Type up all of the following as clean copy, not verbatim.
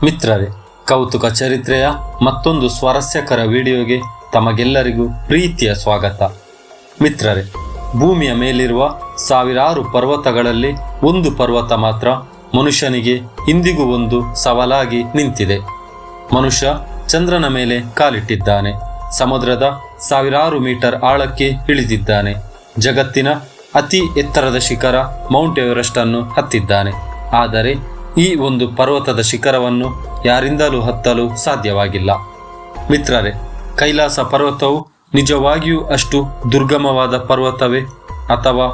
ಮಿತ್ರರೇ, ಕೌತುಕ ಚರಿತ್ರೆಯ ಮತ್ತೊಂದು ಸ್ವಾರಸ್ಯಕರ ವಿಡಿಯೋಗೆ ತಮಗೆಲ್ಲರಿಗೂ ಪ್ರೀತಿಯ ಸ್ವಾಗತ. ಮಿತ್ರರೇ, ಭೂಮಿಯ ಮೇಲಿರುವ ಸಾವಿರಾರು ಪರ್ವತಗಳಲ್ಲಿ ಒಂದು ಪರ್ವತ ಮಾತ್ರ ಮನುಷ್ಯನಿಗೆ ಇಂದಿಗೂ ಒಂದು ಸವಾಲಾಗಿ ನಿಂತಿದೆ. ಮನುಷ್ಯ ಚಂದ್ರನ ಮೇಲೆ ಕಾಲಿಟ್ಟಿದ್ದಾನೆ, ಸಮುದ್ರದ ಸಾವಿರಾರು ಮೀಟರ್ ಆಳಕ್ಕೆ ಇಳಿದಿದ್ದಾನೆ, ಜಗತ್ತಿನ ಅತಿ ಎತ್ತರದ ಶಿಖರ ಮೌಂಟ್ ಎವರೆಸ್ಟ್ ಅನ್ನು ಹತ್ತಿದ್ದಾನೆ. ಆದರೆ ಈ ಒಂದು ಪರ್ವತದ ಶಿಖರವನ್ನು ಯಾರಿಂದಲೂ ಹತ್ತಲು ಸಾಧ್ಯವಾಗಿಲ್ಲ. ಮಿತ್ರರೇ, ಕೈಲಾಸ ಪರ್ವತವು ನಿಜವಾಗಿಯೂ ಅಷ್ಟು ದುರ್ಗಮವಾದ ಪರ್ವತವೇ, ಅಥವಾ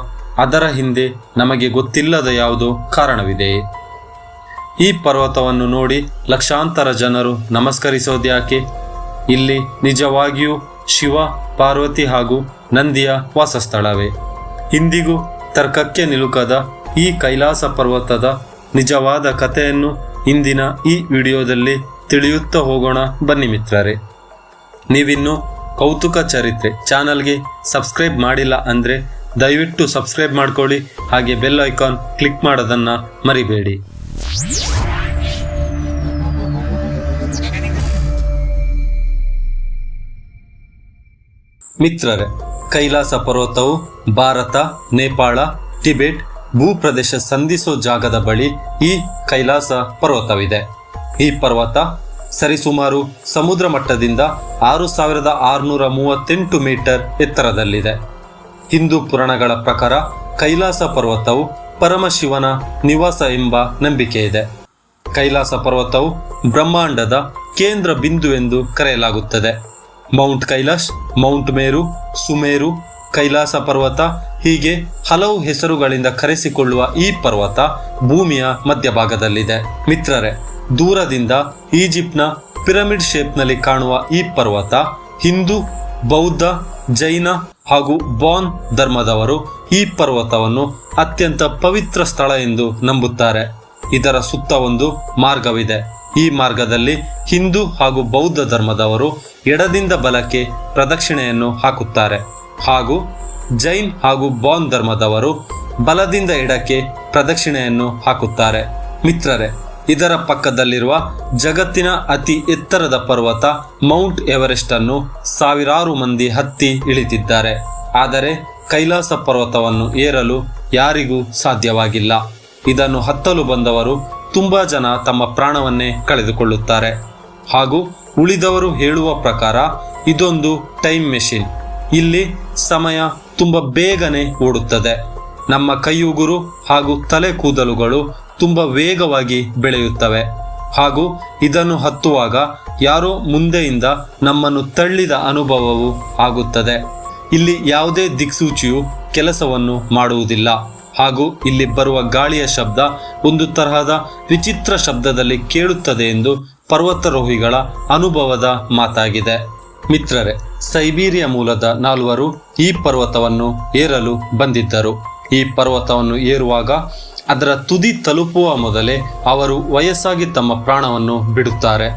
ಅದರ ಹಿಂದೆ ನಮಗೆ ಗೊತ್ತಿಲ್ಲದ ಯಾವುದೋ ಕಾರಣವಿದೆಯೇ? ಈ ಪರ್ವತವನ್ನು ನೋಡಿ ಲಕ್ಷಾಂತರ ಜನರು ನಮಸ್ಕರಿಸೋದ್ಯಾಕೆ? ಇಲ್ಲಿ ನಿಜವಾಗಿಯೂ ಶಿವ, ಪಾರ್ವತಿ ಹಾಗೂ ನಂದಿಯ ವಾಸಸ್ಥಳವೇ? ಇಂದಿಗೂ ತರ್ಕಕ್ಕೆ ನಿಲುಕದ ಈ ಕೈಲಾಸ ಪರ್ವತದ ನಿಜವಾದ ಕಥೆಯನ್ನು ಇಂದಿನ ಈ ವಿಡಿಯೋದಲ್ಲಿ ತಿಳಿಯುತ್ತಾ ಹೋಗೋಣ. ಬನ್ನಿ ಮಿತ್ರರೇ. ನೀವಿನ್ನು ಕೌತುಕ ಚರಿತ್ರೆ ಚಾನಲ್ಗೆ ಸಬ್ಸ್ಕ್ರೈಬ್ ಮಾಡಿಲ್ಲ ಅಂದರೆ ದಯವಿಟ್ಟು ಸಬ್ಸ್ಕ್ರೈಬ್ ಮಾಡ್ಕೊಳ್ಳಿ, ಹಾಗೆ ಬೆಲ್ ಐಕಾನ್ ಕ್ಲಿಕ್ ಮಾಡೋದನ್ನು ಮರಿಬೇಡಿ. ಮಿತ್ರರೇ, ಕೈಲಾಸ ಪರ್ವತವು ಭಾರತ, ನೇಪಾಳ, ಟಿಬೆಟ್ ಭೂಪ್ರದೇಶ ಸಂಧಿಸೋ ಜಾಗದ ಬಳಿ ಈ ಕೈಲಾಸ ಪರ್ವತವಿದೆ. ಈ ಪರ್ವತ ಸರಿಸುಮಾರು ಸಮುದ್ರ ಮಟ್ಟದಿಂದ 6638 ಮೀಟರ್ ಎತ್ತರದಲ್ಲಿದೆ. ಹಿಂದೂ ಪುರಾಣಗಳ ಪ್ರಕಾರ ಕೈಲಾಸ ಪರ್ವತವು ಪರಮಶಿವನ ನಿವಾಸ ಎಂಬ ನಂಬಿಕೆ ಇದೆ. ಕೈಲಾಸ ಪರ್ವತವು ಬ್ರಹ್ಮಾಂಡದ ಕೇಂದ್ರ ಬಿಂದು ಎಂದು ಕರೆಯಲಾಗುತ್ತದೆ. ಮೌಂಟ್ ಕೈಲಾಶ್, ಮೌಂಟ್ ಮೇರು, ಸುಮೇರು, ಕೈಲಾಸ ಪರ್ವತ ಹೀಗೆ ಹಲವು ಹೆಸರುಗಳಿಂದ ಕರೆಸಿಕೊಳ್ಳುವ ಈ ಪರ್ವತ ಭೂಮಿಯ ಮಧ್ಯಭಾಗದಲ್ಲಿದೆ. ಮಿತ್ರರೇ, ದೂರದಿಂದ ಈಜಿಪ್ಟ್ನ ಪಿರಮಿಡ್ ಶೇಪ್ನಲ್ಲಿ ಕಾಣುವ ಈ ಪರ್ವತ ಹಿಂದೂ, ಬೌದ್ಧ, ಜೈನ ಹಾಗೂ ಬೌದ್ಧ ಧರ್ಮದವರು ಈ ಪರ್ವತವನ್ನು ಅತ್ಯಂತ ಪವಿತ್ರ ಸ್ಥಳ ಎಂದು ನಂಬುತ್ತಾರೆ. ಇದರ ಸುತ್ತ ಒಂದು ಮಾರ್ಗವಿದೆ. ಈ ಮಾರ್ಗದಲ್ಲಿ ಹಿಂದೂ ಹಾಗೂ ಬೌದ್ಧ ಧರ್ಮದವರು ಎಡದಿಂದ ಬಲಕ್ಕೆ ಪ್ರದಕ್ಷಿಣೆಯನ್ನು ಹಾಕುತ್ತಾರೆ, ಹಾಗೂ ಜೈನ್ ಹಾಗೂ ಬೌದ್ಧ ಧರ್ಮದವರು ಬಲದಿಂದ ಎಡಕ್ಕೆ ಪ್ರದಕ್ಷಿಣೆಯನ್ನು ಹಾಕುತ್ತಾರೆ. ಮಿತ್ರರೇ, ಇದರ ಪಕ್ಕದಲ್ಲಿರುವ ಜಗತ್ತಿನ ಅತಿ ಎತ್ತರದ ಪರ್ವತ ಮೌಂಟ್ ಎವರೆಸ್ಟ್ ಅನ್ನು ಸಾವಿರಾರು ಮಂದಿ ಹತ್ತಿ ಇಳಿದಿದ್ದಾರೆ. ಆದರೆ ಕೈಲಾಸ ಪರ್ವತವನ್ನು ಏರಲು ಯಾರಿಗೂ ಸಾಧ್ಯವಾಗಿಲ್ಲ. ಇದನ್ನು ಹತ್ತಲು ಬಂದವರು ತುಂಬಾ ಜನ ತಮ್ಮ ಪ್ರಾಣವನ್ನೇ ಕಳೆದುಕೊಳ್ಳುತ್ತಾರೆ. ಹಾಗೂ ಉಳಿದವರು ಹೇಳುವ ಪ್ರಕಾರ ಇದೊಂದು ಟೈಮ್ ಮೆಷಿನ್. ಇಲ್ಲಿ ಸಮಯ ತುಂಬ ಬೇಗನೆ ಓಡುತ್ತದೆ. ನಮ್ಮ ಕೈಯುಗುರು ಹಾಗೂ ತಲೆ ಕೂದಲುಗಳು ತುಂಬ ವೇಗವಾಗಿ ಬೆಳೆಯುತ್ತವೆ. ಹಾಗೂ ಇದನ್ನು ಹತ್ತುವಾಗ ಯಾರೋ ಮುಂದೆಯಿಂದ ನಮ್ಮನ್ನು ತಳ್ಳಿದ ಅನುಭವವೂ ಆಗುತ್ತದೆ. ಇಲ್ಲಿ ಯಾವುದೇ ದಿಕ್ಸೂಚಿಯು ಕೆಲಸವನ್ನು ಮಾಡುವುದಿಲ್ಲ. ಹಾಗೂ ಇಲ್ಲಿ ಬರುವ ಗಾಳಿಯ ಶಬ್ದ ಒಂದು ತರಹದ ವಿಚಿತ್ರ ಶಬ್ದದಲ್ಲಿ ಕೇಳುತ್ತದೆ ಎಂದು ಪರ್ವತಾರೋಹಿಗಳ ಅನುಭವದ ಮಾತಾಗಿದೆ. ಮಿತ್ರರೇ, ಸೈಬೀರಿಯಾ ಮೂಲದ 4 ಈ ಪರ್ವತವನ್ನು ಏರಲು ಬಂದಿದ್ದರು. ಈ ಪರ್ವತವನ್ನು ಏರುವಾಗ ಅದರ ತುದಿ ತಲುಪುವ ಮೊದಲೇ ಅವರು ವಯಸ್ಸಾಗಿ ತಮ್ಮ ಪ್ರಾಣವನ್ನು ಬಿಡುತ್ತಾರೆ.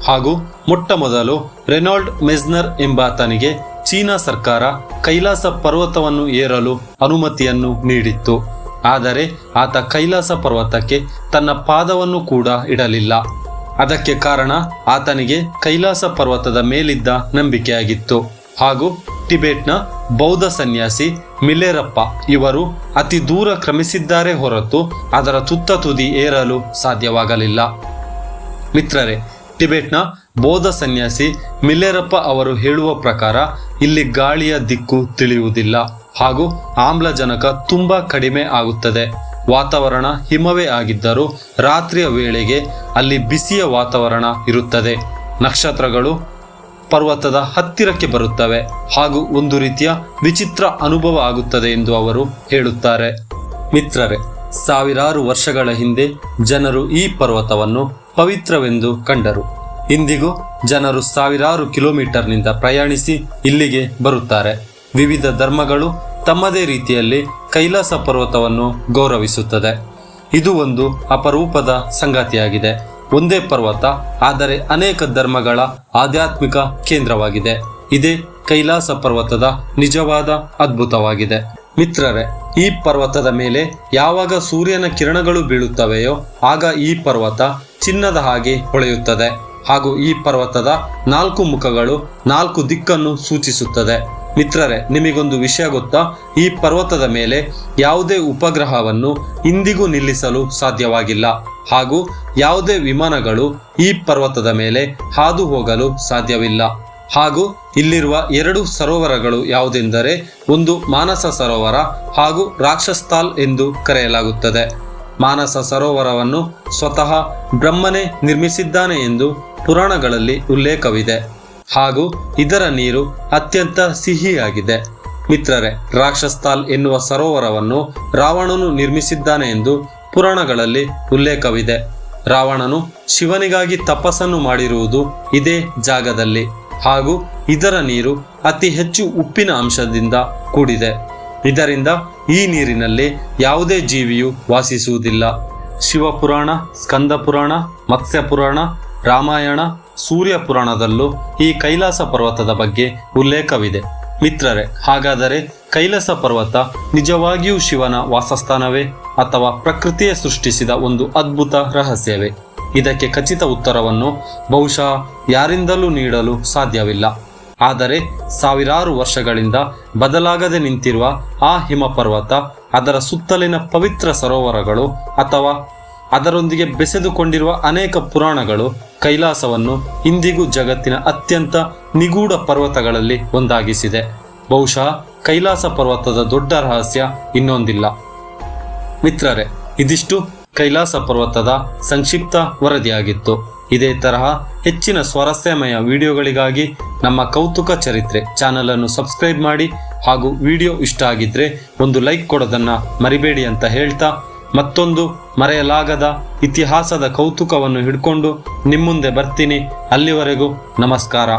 ಹಾಗೂ ಮೊಟ್ಟ ಮೊದಲು ರೆನಾಲ್ಡ್ ಮೆಸ್ನರ್ ಎಂಬಾತನಿಗೆ ಚೀನಾ ಸರ್ಕಾರ ಕೈಲಾಸ ಪರ್ವತವನ್ನು ಏರಲು ಅನುಮತಿಯನ್ನು ನೀಡಿತ್ತು. ಆದರೆ ಆತ ಕೈಲಾಸ ಪರ್ವತಕ್ಕೆ ತನ್ನ ಪಾದವನ್ನು ಕೂಡ ಇಡಲಿಲ್ಲ. ಅದಕ್ಕೆ ಕಾರಣ ಆತನಿಗೆ ಕೈಲಾಸ ಪರ್ವತದ ಮೇಲಿದ್ದ ನಂಬಿಕೆಯಾಗಿತ್ತು. ಹಾಗೂ ಟಿಬೆಟ್ನ ಬೌದ್ಧ ಸನ್ಯಾಸಿ ಮಿಲೇರಪ್ಪ ಇವರು ಅತಿ ದೂರ ಕ್ರಮಿಸಿದ್ದಾರೆ ಹೊರತು ಅದರ ತುತ್ತ ತುದಿ ಏರಲು ಸಾಧ್ಯವಾಗಲಿಲ್ಲ. ಮಿತ್ರರೇ, ಟಿಬೆಟ್ನ ಬೌದ್ಧ ಸನ್ಯಾಸಿ ಮಿಲೇರಪ್ಪ ಅವರು ಹೇಳುವ ಪ್ರಕಾರ ಇಲ್ಲಿ ಗಾಳಿಯ ದಿಕ್ಕು ತಿಳಿಯುವುದಿಲ್ಲ, ಹಾಗೂ ಆಮ್ಲಜನಕ ತುಂಬಾ ಕಡಿಮೆ ಆಗುತ್ತದೆ. ವಾತಾವರಣ ಹಿಮವೇ ಆಗಿದ್ದರೂ ರಾತ್ರಿಯ ವೇಳೆಗೆ ಅಲ್ಲಿ ಬಿಸಿಯ ವಾತಾವರಣ ಇರುತ್ತದೆ. ನಕ್ಷತ್ರಗಳು ಪರ್ವತದ ಹತ್ತಿರಕ್ಕೆ ಬರುತ್ತವೆ, ಹಾಗೂ ಒಂದು ರೀತಿಯ ವಿಚಿತ್ರ ಅನುಭವ ಆಗುತ್ತದೆ ಎಂದು ಅವರು ಹೇಳುತ್ತಾರೆ. ಮಿತ್ರರೇ, ಸಾವಿರಾರು ವರ್ಷಗಳ ಹಿಂದೆ ಜನರು ಈ ಪರ್ವತವನ್ನು ಪವಿತ್ರವೆಂದು ಕಂಡರು. ಇಂದಿಗೂ ಜನರು ಸಾವಿರಾರು ಕಿಲೋಮೀಟರ್ನಿಂದ ಪ್ರಯಾಣಿಸಿ ಇಲ್ಲಿಗೆ ಬರುತ್ತಾರೆ. ವಿವಿಧ ಧರ್ಮಗಳು ತಮ್ಮದೇ ರೀತಿಯಲ್ಲಿ ಕೈಲಾಸ ಪರ್ವತವನ್ನು ಗೌರವಿಸುತ್ತದೆ. ಇದು ಒಂದು ಅಪರೂಪದ ಸಂಗತಿಯಾಗಿದೆ. ಒಂದೇ ಪರ್ವತ, ಆದರೆ ಅನೇಕ ಧರ್ಮಗಳ ಆಧ್ಯಾತ್ಮಿಕ ಕೇಂದ್ರವಾಗಿದೆ. ಇದೇ ಕೈಲಾಸ ಪರ್ವತದ ನಿಜವಾದ ಅದ್ಭುತವಾಗಿದೆ. ಮಿತ್ರರೇ, ಈ ಪರ್ವತದ ಮೇಲೆ ಯಾವಾಗ ಸೂರ್ಯನ ಕಿರಣಗಳು ಬೀಳುತ್ತವೆಯೋ ಆಗ ಈ ಪರ್ವತ ಚಿನ್ನದ ಹಾಗೆ ಹೊಳೆಯುತ್ತದೆ ಹಾಗೂ ಈ ಪರ್ವತದ 4 ಮುಖಗಳು 4 ದಿಕ್ಕನ್ನು ಸೂಚಿಸುತ್ತದೆ. ಮಿತ್ರರೇ, ನಿಮಗೊಂದು ವಿಷಯ ಗೊತ್ತಾ? ಈ ಪರ್ವತದ ಮೇಲೆ ಯಾವುದೇ ಉಪಗ್ರಹವನ್ನು ಇಂದಿಗೂ ನಿಲ್ಲಿಸಲು ಸಾಧ್ಯವಾಗಿಲ್ಲ ಹಾಗೂ ಯಾವುದೇ ವಿಮಾನಗಳು ಈ ಪರ್ವತದ ಮೇಲೆ ಹಾದು ಹೋಗಲು ಸಾಧ್ಯವಿಲ್ಲ. ಹಾಗೂ ಇಲ್ಲಿರುವ 2 ಸರೋವರಗಳು ಯಾವುದೆಂದರೆ ಒಂದು ಮಾನಸ ಸರೋವರ ಹಾಗೂ ರಾಕ್ಷಸ್ಥಾಲ್ ಎಂದು ಕರೆಯಲಾಗುತ್ತದೆ. ಮಾನಸ ಸರೋವರವನ್ನು ಸ್ವತಃ ಬ್ರಹ್ಮನೇ ನಿರ್ಮಿಸಿದ್ದಾನೆ ಎಂದು ಪುರಾಣಗಳಲ್ಲಿ ಉಲ್ಲೇಖವಿದೆ ಹಾಗೂ ಇದರ ನೀರು ಅತ್ಯಂತ ಸಿಹಿಯಾಗಿದೆ. ಮಿತ್ರರೇ, ರಾಕ್ಷಸ್ಥಾಲ್ ಎನ್ನುವ ಸರೋವರವನ್ನು ರಾವಣನು ನಿರ್ಮಿಸಿದ್ದಾನೆ ಎಂದು ಪುರಾಣಗಳಲ್ಲಿ ಉಲ್ಲೇಖವಿದೆ. ರಾವಣನು ಶಿವನಿಗಾಗಿ ತಪಸ್ಸನ್ನು ಮಾಡಿರುವುದು ಇದೇ ಜಾಗದಲ್ಲಿ ಹಾಗೂ ಇದರ ನೀರು ಅತಿ ಹೆಚ್ಚು ಉಪ್ಪಿನ ಅಂಶದಿಂದ ಕೂಡಿದೆ. ಇದರಿಂದ ಈ ನೀರಿನಲ್ಲಿ ಯಾವುದೇ ಜೀವಿಯು ವಾಸಿಸುವುದಿಲ್ಲ. ಶಿವಪುರಾಣ, ಸ್ಕಂದ ಪುರಾಣ, ಮತ್ಸ್ಯ ಪುರಾಣ, ರಾಮಾಯಣ, ಸೂರ್ಯ ಪುರಾಣದಲ್ಲೂ ಈ ಕೈಲಾಸ ಪರ್ವತದ ಬಗ್ಗೆ ಉಲ್ಲೇಖವಿದೆ. ಮಿತ್ರರೇ, ಹಾಗಾದರೆ ಕೈಲಾಸ ಪರ್ವತ ನಿಜವಾಗಿಯೂ ಶಿವನ ವಾಸಸ್ಥಾನವೇ ಅಥವಾ ಪ್ರಕೃತಿಯೇ ಸೃಷ್ಟಿಸಿದ ಒಂದು ಅದ್ಭುತ ರಹಸ್ಯವೇ? ಇದಕ್ಕೆ ಖಚಿತ ಉತ್ತರವನ್ನು ಬಹುಶಃ ಯಾರಿಂದಲೂ ನೀಡಲು ಸಾಧ್ಯವಿಲ್ಲ. ಆದರೆ ಸಾವಿರಾರು ವರ್ಷಗಳಿಂದ ಬದಲಾಗದೆ ನಿಂತಿರುವ ಆ ಹಿಮಪರ್ವತ, ಅದರ ಸುತ್ತಲಿನ ಪವಿತ್ರ ಸರೋವರಗಳು ಅಥವಾ ಅದರೊಂದಿಗೆ ಬೆಸೆದುಕೊಂಡಿರುವ ಅನೇಕ ಪುರಾಣಗಳು ಕೈಲಾಸವನ್ನು ಇಂದಿಗೂ ಜಗತ್ತಿನ ಅತ್ಯಂತ ನಿಗೂಢ ಪರ್ವತಗಳಲ್ಲಿ ಒಂದಾಗಿಸಿದೆ. ಬಹುಶಃ ಕೈಲಾಸ ಪರ್ವತದ ದೊಡ್ಡ ರಹಸ್ಯ ಇನ್ನೊಂದಿಲ್ಲ. ಮಿತ್ರರೇ, ಇದಿಷ್ಟು ಕೈಲಾಸ ಪರ್ವತದ ಸಂಕ್ಷಿಪ್ತ ವರದಿಯಾಗಿತ್ತು. ಇದೇ ತರಹ ಹೆಚ್ಚಿನ ಸ್ವಾರಸ್ಯಮಯ ವಿಡಿಯೋಗಳಿಗಾಗಿ ನಮ್ಮ ಕೌತುಕ ಚರಿತ್ರೆ ಚಾನಲನ್ನು ಸಬ್ಸ್ಕ್ರೈಬ್ ಮಾಡಿ ಹಾಗೂ ವಿಡಿಯೋ ಇಷ್ಟ ಆಗಿದ್ರೆ ಒಂದು ಲೈಕ್ ಕೊಡೋದನ್ನು ಮರಿಬೇಡಿ ಅಂತ ಹೇಳ್ತಾ, ಮತ್ತೊಂದು ಮರೆಯಲಾಗದ ಇತಿಹಾಸದ ಕೌತುಕವನ್ನು ಹಿಡ್ಕೊಂಡು ನಿಮ್ಮ ಮುಂದೆ ಬರ್ತೀನಿ. ಅಲ್ಲಿವರೆಗೂ ನಮಸ್ಕಾರ.